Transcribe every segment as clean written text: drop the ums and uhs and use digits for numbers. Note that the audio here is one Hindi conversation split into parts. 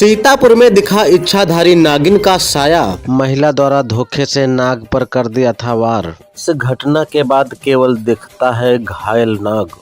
सीतापुर में दिखा इच्छाधारी नागिन का साया। महिला द्वारा धोखे से नाग पर कर दिया था वार। इस घटना के बाद केवल दिखता है घायल नाग,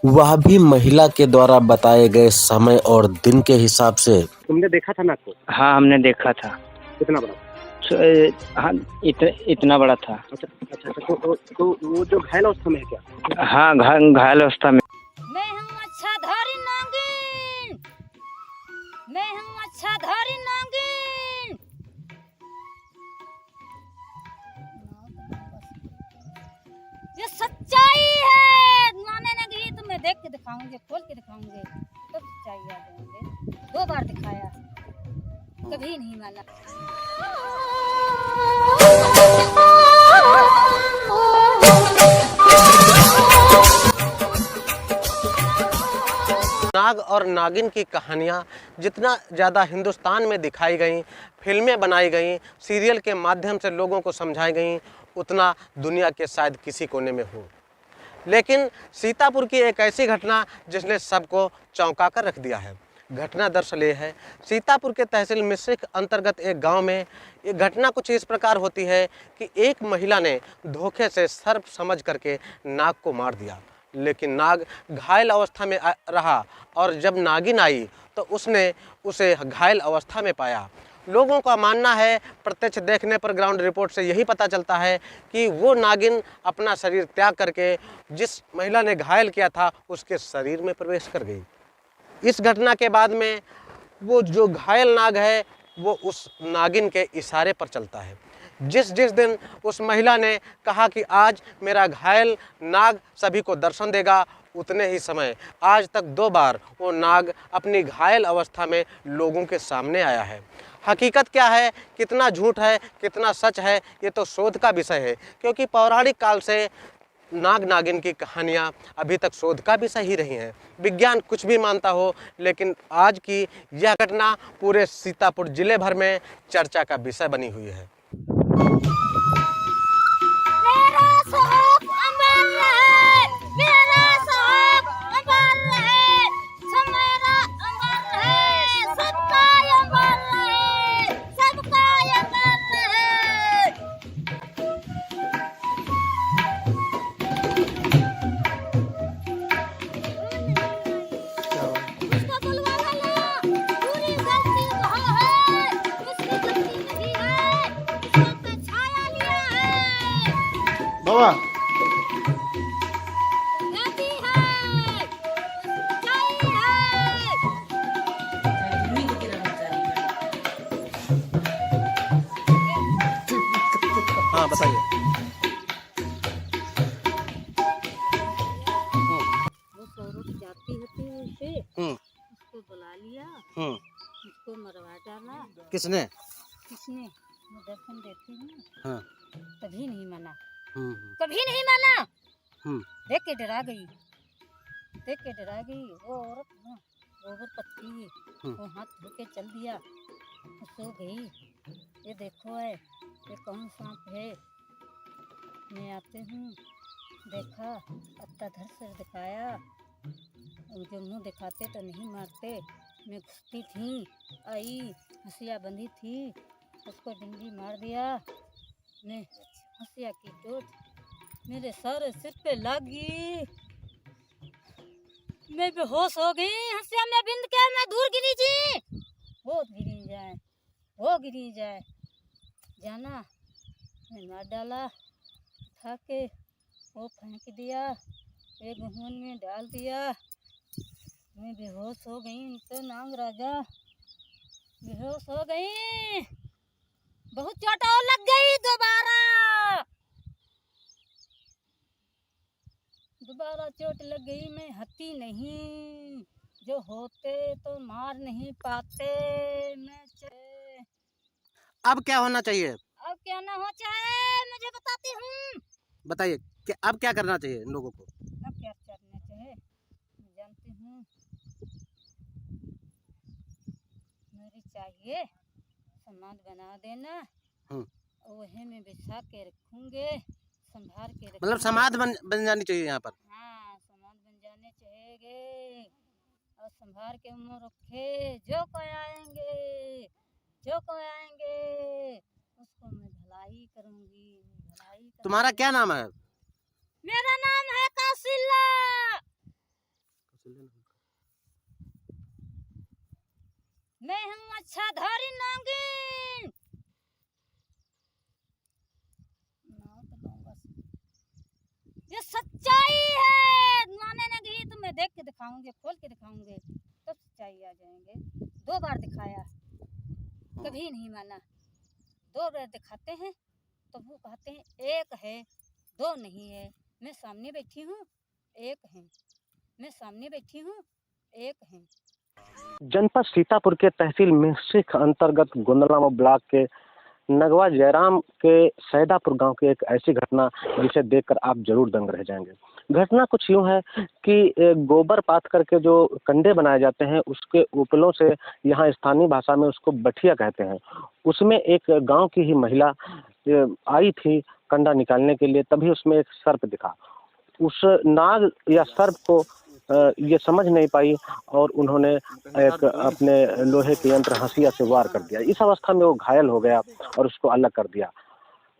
वह भी महिला के द्वारा बताए गए समय और दिन के हिसाब से। तुमने देखा था नाग को? हाँ, हमने देखा था। कितना बड़ा? हाँ, इतना बड़ा था। अच्छा, तो वो जो घायल अवस्था में है क्या? हाँ, घायल अवस्था में। मैं हूँ अच्छाधारी नागिन, मैं हूँ अच्छाधारी नागिन। ये सच्चाई है, माने नहीं तो मैं देख के दिखाऊंगी, खोल के दिखाऊंगी, तब सच्चाई याद होंगे। 2 बार दिखाया, कभी नहीं माना। नाग और नागिन की कहानियाँ जितना ज़्यादा हिंदुस्तान में दिखाई गई, फिल्में बनाई गई, सीरियल के माध्यम से लोगों को समझाई गई, उतना दुनिया के शायद किसी कोने में हो। लेकिन सीतापुर की एक ऐसी घटना जिसने सबको चौंका कर रख दिया है। घटना दरअसल ये है, सीतापुर के तहसील मिश्रिख अंतर्गत एक गांव में ये घटना कुछ इस प्रकार होती है कि एक महिला ने धोखे से सर्प समझ करके नाग को मार दिया, लेकिन नाग घायल अवस्था में रहा और जब नागिन आई तो उसने उसे घायल अवस्था में पाया। लोगों का मानना है, प्रत्यक्ष देखने पर ग्राउंड रिपोर्ट से यही पता चलता है कि वो नागिन अपना शरीर त्याग करके जिस महिला ने घायल किया था उसके शरीर में प्रवेश कर गई। इस घटना के बाद में वो जो घायल नाग है वो उस नागिन के इशारे पर चलता है। जिस दिन उस महिला ने कहा कि आज मेरा घायल नाग सभी को दर्शन देगा, उतने ही समय आज तक 2 बार वो नाग अपनी घायल अवस्था में लोगों के सामने आया है। हकीकत क्या है, कितना झूठ है, कितना सच है, ये तो शोध का विषय है, क्योंकि पौराणिक काल से नाग नागिन की कहानियाँ अभी तक शोध का विषय ही रही हैं। विज्ञान कुछ भी मानता हो, लेकिन आज की यह घटना पूरे सीतापुर जिले भर में चर्चा का विषय बनी हुई है। मेरा साहब अमर रहे, मेरा साहब अमर रहे, मेरा अमर रहे, सबका अमर रहे, सबका अमर रहे। उसको बुलवा लो, पूरी गलती वहाँ है, उसकी गलती नहीं है, उसने छाया लिया है। बाबा गलती है, सच्चाई है। हाँ बताइए। वो सौरभ जाती होती है उसे, उसको बुला लिया, उसको मरवा डाला। किसने? किसने? मैं दर्शन देती हूँ, हाँ। कभी नहीं माना, हम्म। कभी नहीं माना। हम्म। देख के डरा गई, देख के डरा गई। वो औरत ना गोबर पत्ती, वो हाथ धो के चल दिया, वो सो गई। ये देखो है, ये कौन सांप है? मैं आते हूँ, देखा, पत्ता धर से दिखाया, जो मुंह दिखाते तो नहीं मारते। मैं घुसती थी, आई, हंसिया बंधी थी, उसको डंडी मार दिया। मैं हंसिया की चोट मेरे सारे सिर पे लगी, मैं बेहोश हो गई। हंसिया में बिंद के मैं दूर गिरी जी, वो गिरी जाए, वो गिरी जाए, जाना। मैं मार डाला, उठा के वो फेंक दिया, एक गहून में डाल दिया। मैं बेहोश हो गई, तो नाग राजा बेहोश हो गई। बहुत चोट और लग गई। दोबारा चोट लग गई। मैं हती नहीं, जो होते तो मार नहीं पाते। मैं अब क्या होना चाहिए? अब क्या ना हो चाहे मुझे बताती हूँ। बताइए कि अब क्या करना चाहिए इन लोगों को? अब क्या करना चाहिए मैं जानती हूँ। मेरी चाहिए सम्मान बना देना, वही में बिछा के रखूंगे, संभाल के मतलब समाध बन जानी चाहिए यहाँ पर। हाँ, समाध बन जाने चाहिए। और संभार के मुँह रखे, जो कोई आएंगे उसको मैं भलाई करूंगी, भलाई करूंगी। तुम्हारा क्या नाम है? मेरा नाम है कौशल्या। मैं हूँ अच्छा धारी नागिन। ये सच्चाई है, माने नहीं तो मैं देख के दिखाऊंगी, खोल के दिखाऊंगी, तब सच्चाई आ जाएंगे। 2 बार दिखाया, कभी नहीं माना। 2 बार दिखाते हैं तो वो कहते हैं 1 है 2 नहीं है। मैं सामने बैठी हूँ 1 है, मैं सामने बैठी हूँ 1 है। जनपद सीतापुर के तहसील मिश्रिख अंतर्गत गोंदलावा ब्लॉक के नगवा जयराम के सैदापुर गांव की एक ऐसी घटना जिसे देखकर आप जरूर दंग रह जाएंगे। घटना कुछ यूं है कि गोबर पात करके जो कंडे बनाए जाते हैं उसके उपलों से, यहाँ स्थानीय भाषा में उसको बठिया कहते हैं, उसमें एक गांव की ही महिला आई थी कंडा निकालने के लिए। तभी उसमें एक सर्प दिखा। उस नाग या सर्प को ये समझ नहीं पाई और उन्होंने एक अपने लोहे के यंत्र हंसिया से वार कर दिया। इस अवस्था में वो घायल हो गया और उसको अलग कर दिया।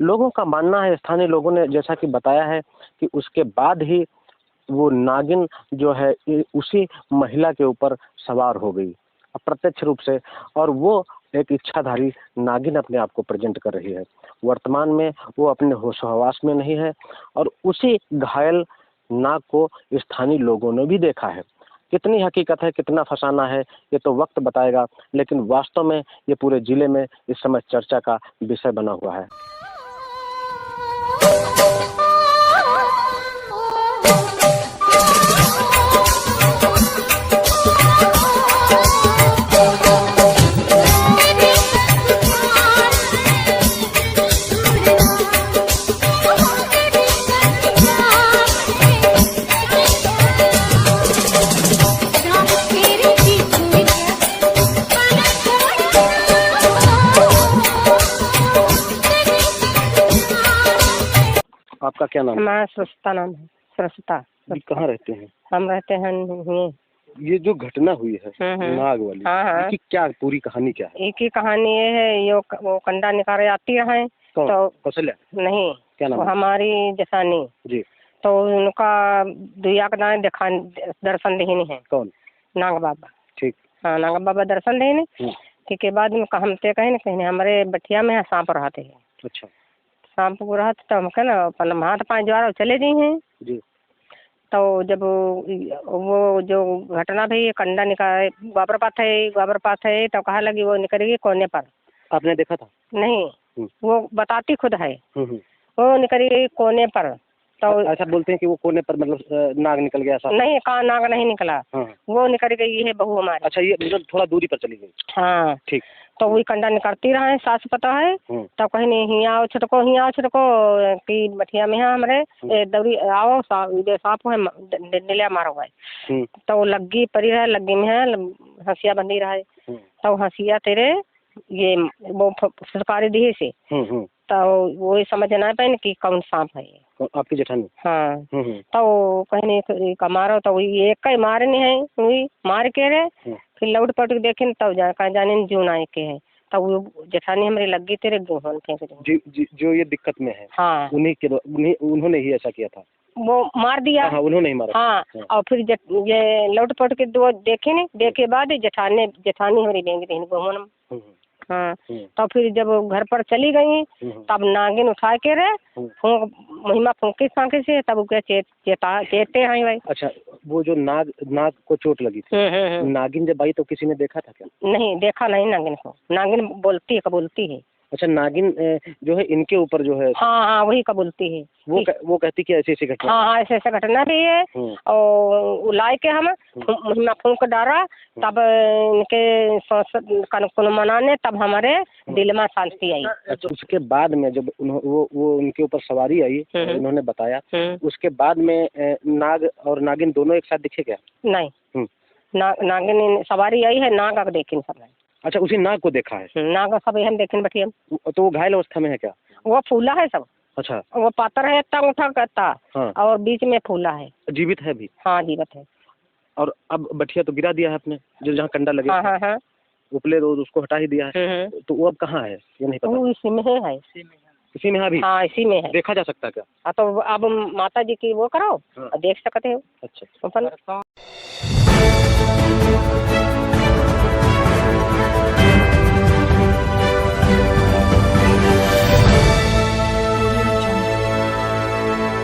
लोगों का मानना है, स्थानीय लोगों ने जैसा कि बताया है कि उसके बाद ही वो नागिन जो है उसी महिला के ऊपर सवार हो गई अप्रत्यक्ष रूप से, और वो एक इच्छाधारी नागिन अपने आप को प्रेजेंट कर रही है। वर्तमान में वो अपने होश हवास में नहीं है और उसी घायल नाग को स्थानीय लोगों ने भी देखा है। कितनी हकीकत है, कितना फसाना है, ये तो वक्त बताएगा, लेकिन वास्तव में ये पूरे जिले में इस समय चर्चा का विषय बना हुआ है। आपका क्या नाम है? हमारा सरस्वता नाम है, सरस्वता। जी, कहाँ रहते हैं? हम रहते हैं ये जो घटना हुई है नाग वाली, हाँ। इसकी क्या पूरी कहानी क्या है? एक ही कहानी ये है, वो कंडा निकाले आती है तो कौशल्या नहीं, क्या नाम वो हमारी जसानी जी, तो उनका दुया का नाम दर्शन देनी है। कौन? नाग बाबा। ठीक। हाँ, नाग बाबा दर्शन देने के बाद में हम ते कहे न कहीं हमारे बठिया में सांप रहते हैं। अच्छा। सांप को रहते तो हम कहे ना अपन हाथ 5 ज्वार चले गई हैं जी। तो जब वो जो घटना भई कंडा निकाल गोबर पात है तो कहा लगी वो निकलेगी कोने पर। आपने देखा था? नहीं, वो बताती खुद है। वो निकल गई कोने पर। तो ऐसा बोलते हैं कि वो कोने पर मतलब नाग निकल गया ऐसा? नहीं, कहाँ नाग नहीं निकला। वो निकल गई है बहू हमारी। अच्छा, ये मतलब थोड़ा दूरी पर चली गई। हाँ ठीक। तो वही कंडा निकालती रहा है, सास पता है। तो कहीं नहीं हिया छिटको कि बठिया में है हमारे दौरी आओ सांप है नीला मारो है। तो लग्गी परी है, लग्गी में है हंसिया बंधी रहा है। तो हंसिया तेरे ये वो सरकारी दी से तो वो समझ ना पाए कि कौन सांप है ये। आपकी जेठानी? हाँ। तो कहीं का मारो तो वही एक ही मारने है, वही मार के रे फिर लौट पट के देखे तब जाने जून आए के है। तो वो जेठानी हमारी लगी तेरे गेहूं फेंक दी। जो ये दिक्कत में है। हाँ, उन्होंने ही ऐसा किया था। वो मार दिया। हाँ, उन्होंने ही मारा। हाँ। और फिर ये लौट पट के दो देखे नहीं, देखे बाद जेठानी हमारी बेंग दी गेहूं। हाँ। तो फिर जब घर पर चली गई तब नागिन उठा के रे फूंक महिमा फूंके सांके से तब चेते हैं भाई। अच्छा, वो जो नाग को चोट लगी थी, नागिन जब आई तो किसी ने देखा था क्या? नहीं, देखा नहीं नागिन को। नागिन बोलती है, कबूलती है। अच्छा, नागिन जो है इनके ऊपर जो है। हाँ, वही कबूलती है। वो कहती कि ऐसी घटना। हाँ, ऐसे घटना भी है। और लाई के हम महिमा फूंक डारा तब इनके कन मनाने तब हमारे दिल में शांति आई। अच्छा, उसके बाद में जब वो उनके ऊपर सवारी आई, उन्होंने बताया, उसके बाद में नाग और नागिन दोनों एक साथ दिखे क्या? नहीं, नागिन सवारी आई है, नाग आग देखे सब। अच्छा, उसी नाग को देखा है? नाग सब हम देखे बैठिए। तो वो घायल अवस्था में है क्या? वो फूला है सब। अच्छा। वो पातर है, इतना उठा करता। हाँ। और बीच में फूला है। जीवित है भी? हाँ, जीवित है। और अब बठिया तो गिरा दिया है आपने, जो जहाँ कंडा लगे हाँ हाँ हाँ उपले रोज उसको हटा ही दिया है, तो वो अब कहाँ है ये नहीं पता। वो इसी में है इसी में है अभी? हाँ इसी में है। देखा जा सकता है क्या? हाँ तो अब माता जी की वो करो, हाँ। देख सकते हो अच्छा। अपन।